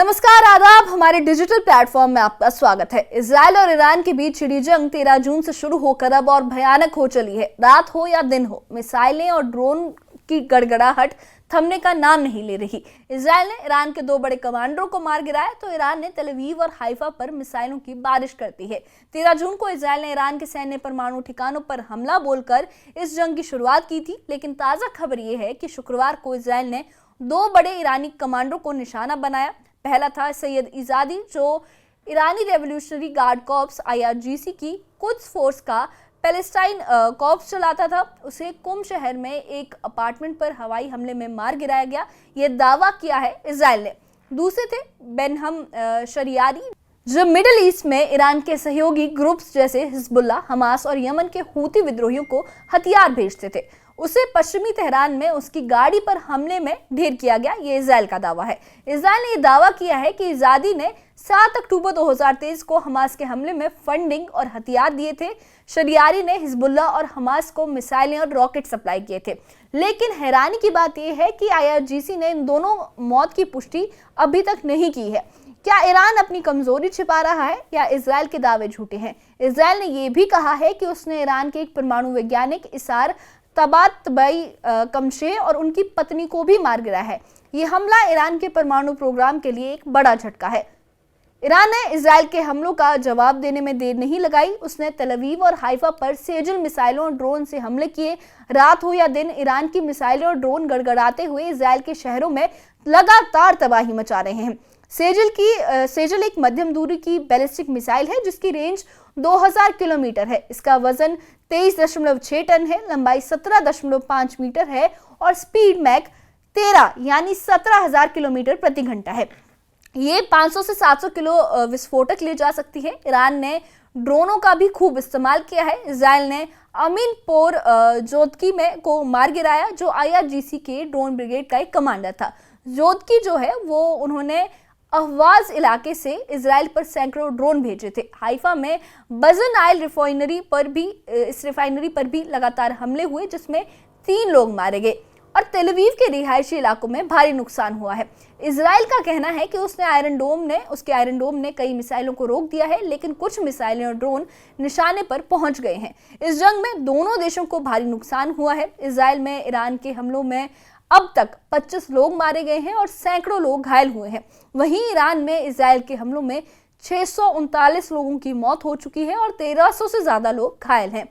नमस्कार, आदाब। हमारे डिजिटल प्लेटफॉर्म में आपका स्वागत है। इजराइल और ईरान के बीच छिड़ी जंग 13 जून से शुरू होकर अब और भयानक हो चली है। रात हो या दिन हो, मिसाइलें और ड्रोन की गड़गड़ाहट थमने का नाम नहीं ले रही। इजराइल ने ईरान के 2 बड़े कमांडरों को मार गिराया तो ईरान ने तेल अवीव और हाइफा पर मिसाइलों की बारिश कर दी है। 13 जून को इजराइल ने ईरान के सैन्य परमाणु ठिकानों पर हमला बोलकर इस जंग की शुरुआत की थी, लेकिन ताजा खबर यह है कि शुक्रवार को इजराइल ने 2 बड़े ईरानी कमांडरों को निशाना बनाया। पहला था सैयद इजादी, जो ईरानी रेवोल्यूशनरी गार्ड कॉर्प्स IRGC की कुद्स फोर्स का पैलेस्टाइन कॉर्प्स चलाता था। उसे कुम शहर में एक अपार्टमेंट पर हवाई हमले में मार गिराया गया, ये दावा किया है इजराइल ने। दूसरे थे बेनहम शरियारी, जो मिडिल ईस्ट में ईरान के सहयोगी ग्रुप्स जैसे हिजबुल्लाह, हमास और यमन के हूती विद्रोहियों को हथियार भेजते थे। उसे पश्चिमी तेहरान में उसकी गाड़ी पर हमले में ढेर किया गया, ये इजराइल का दावा है। इजराइल ने यह दावा किया है कि इजादी ने 7 अक्टूबर 2023 को हमास के हमले में फंडिंग और हथियार दिए थे। शरियारी ने हिजबुल्लाह और हमास को मिसाइलें और रॉकेट सप्लाई किए थे। लेकिन हैरानी की बात यह है कि IRGC ने इन दोनों मौत की पुष्टि अभी तक नहीं की है। क्या ईरान अपनी कमजोरी छिपा रहा है या इजराइल के दावे झूठे हैं? इजराइल ने यह भी कहा है कि उसने ईरान के एक परमाणु वैज्ञानिक इसार तबातबाई कमशे और उनकी पत्नी को भी मार गिराया है। ये हमला ईरान के परमाणु प्रोग्राम के लिए एक बड़ा झटका है। ईरान ने इजराइल के हमलों का जवाब देने में देर नहीं लगाई। उसने तेल अवीव और हाइफा पर सेजल मिसाइलों और ड्रोन से हमले किए। रात हो या दिन, ईरान की मिसाइलें और ड्रोन गड़गड़ाते हुए इजराइल के शहरों में लगातार तबाही मचा रहे हैं। सेजल एक मध्यम दूरी की बैलिस्टिक मिसाइल है जिसकी रेंज 2000 किलोमीटर है। इसका वजन 23.6 टन है, लंबाई 17.5 मीटर है और स्पीड मैक 13 यानी 17,000 किलोमीटर प्रति घंटा है। ये 500 से 700 किलो विस्फोटक ले जा सकती है। ईरान ने ड्रोनों का भी खूब इस्तेमाल किया है। इजराइल ने अमीनपोर जोदकी में को मार गिराया, जो IRGC के ड्रोन ब्रिगेड का एक कमांडर था। जोदकी जो है वो उन्होंने अहवाज इलाके से इजराइल पर सैकड़ों ड्रोन भेजे थे। हाइफा में बजन आयल रिफाइनरी पर भी लगातार हमले हुए, जिसमें 3 लोग मारे गए और तेल अवीव के रिहायशी इलाकों में भारी नुकसान हुआ है। इजराइल का कहना है कि उसके आयरन डोम ने कई मिसाइलों को रोक दिया है, लेकिन कुछ मिसाइलें और ड्रोन निशाने पर पहुंच गए हैं। इस जंग में दोनों देशों को भारी नुकसान हुआ है। इजराइल में ईरान के हमलों में अब तक 25 लोग मारे गए हैं और सैकड़ों लोग घायल हुए हैं। वहीं ईरान में इजराइल के हमलों में 639 लोगों की मौत हो चुकी है और 1300 से ज्यादा लोग घायल हैं।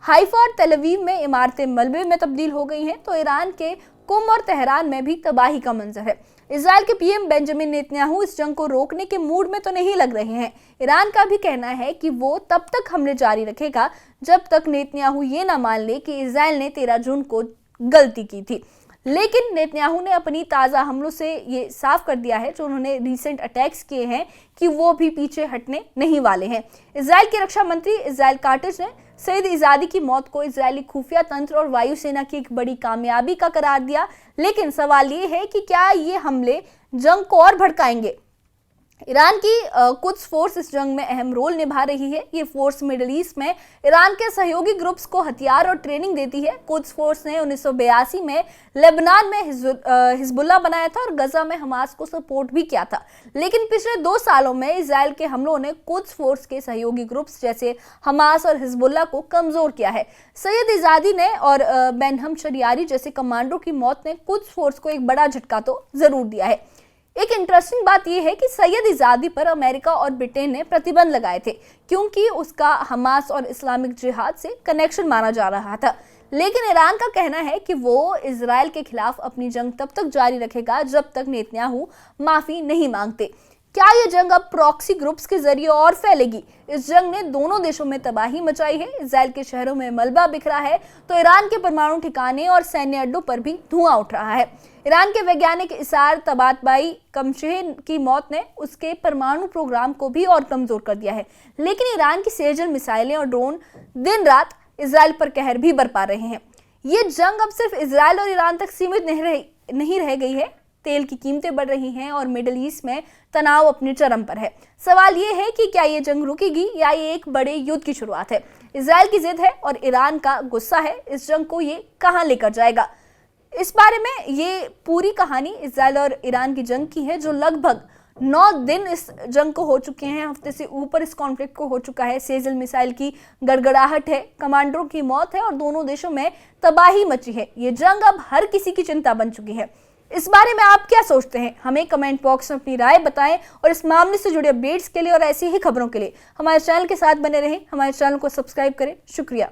हाइफा और तेल अवीव में इमारतें मलबे में तब्दील हो गई हैं, तो ईरान के कुम और तेहरान में भी तबाही का मंजर है। इजराइल के PM बेंजामिन नेतन्याहू इस जंग को रोकने के मूड में तो नहीं लग रहे हैं। ईरान का भी कहना है कि वो तब तक हमले जारी रखेगा जब तक नेतन्याहू ये ना मान ले कि इजराइल ने 13 जून को गलती की थी। लेकिन नेतन्याहू ने अपनी ताज़ा हमलों से ये साफ कर दिया है, जो उन्होंने रीसेंट अटैक्स किए हैं, कि वो भी पीछे हटने नहीं वाले हैं। इजराइल के रक्षा मंत्री इजराइल काटिज ने सैयद इजादी की मौत को इजरायली खुफिया तंत्र और वायुसेना की एक बड़ी कामयाबी का करार दिया। लेकिन सवाल ये है कि क्या ये हमले जंग को और भड़काएंगे? ईरान की कुद्स फोर्स इस जंग में अहम रोल निभा रही है। ये फोर्स मिडिल ईस्ट में ईरान के सहयोगी ग्रुप्स को हथियार और ट्रेनिंग देती है। कुद्स फोर्स ने 1982 में लेबनान में हिजबुल्लाह बनाया था और गजा में हमास को सपोर्ट भी किया था। लेकिन पिछले 2 सालों में इजराइल के हमलों ने कुद्स फोर्स के सहयोगी ग्रुप्स जैसे हमास और हिजबुल्लाह को कमजोर किया है। सैयद इजादी ने और बेनहम शरियारी जैसे कमांडरों की मौत ने कुद्स फोर्स को एक बड़ा झटका तो जरूर दिया है। एक इंटरेस्टिंग बात यह है कि सैयद इजादी पर अमेरिका और ब्रिटेन ने प्रतिबंध लगाए थे, क्योंकि उसका हमास और इस्लामिक जिहाद से कनेक्शन माना जा रहा था। लेकिन ईरान का कहना है कि वो इजराइल के खिलाफ अपनी जंग तब तक जारी रखेगा जब तक नेतन्याहू माफी नहीं मांगते। क्या ये जंग अब प्रॉक्सी ग्रुप्स के जरिए और फैलेगी? इस जंग ने दोनों देशों में तबाही मचाई है। इजराइल के शहरों में मलबा बिखरा है, तो ईरान के परमाणु ठिकाने और सैन्य अड्डों पर भी धुआं उठ रहा है। ईरान के वैज्ञानिक इसार तबातबाई कमशे की मौत ने उसके परमाणु प्रोग्राम को भी और कमजोर कर दिया है। लेकिन ईरान की सेजल मिसाइलें और ड्रोन दिन रात इजराइल पर कहर भी बरपा रहे हैं। ये जंग अब सिर्फ इजराइल और ईरान तक सीमित नहीं रह गई है। तेल की कीमतें बढ़ रही हैं और मिडिल ईस्ट में तनाव अपने चरम पर है। सवाल ये है कि क्या ये जंग रुकेगी या ये एक बड़े युद्ध की शुरुआत है? इजराइल की जिद है और ईरान का गुस्सा है। इस जंग को ये कहां लेकर जाएगा? इस बारे में ये पूरी कहानी इजराइल और ईरान की जंग की है, जो लगभग 9 दिन इस जंग को हो चुके हैं, हफ्ते से ऊपर इस कॉन्फ्लिक्ट को हो चुका है। सेजल मिसाइल की गड़गड़ाहट है, कमांडरों की मौत है और दोनों देशों में तबाही मची है। ये जंग अब हर किसी की चिंता बन चुकी है। इस बारे में आप क्या सोचते हैं? हमें कमेंट बॉक्स में अपनी राय बताएं और इस मामले से जुड़े अपडेट्स के लिए और ऐसी ही खबरों के लिए हमारे चैनल के साथ बने रहें। हमारे चैनल को सब्सक्राइब करें। शुक्रिया।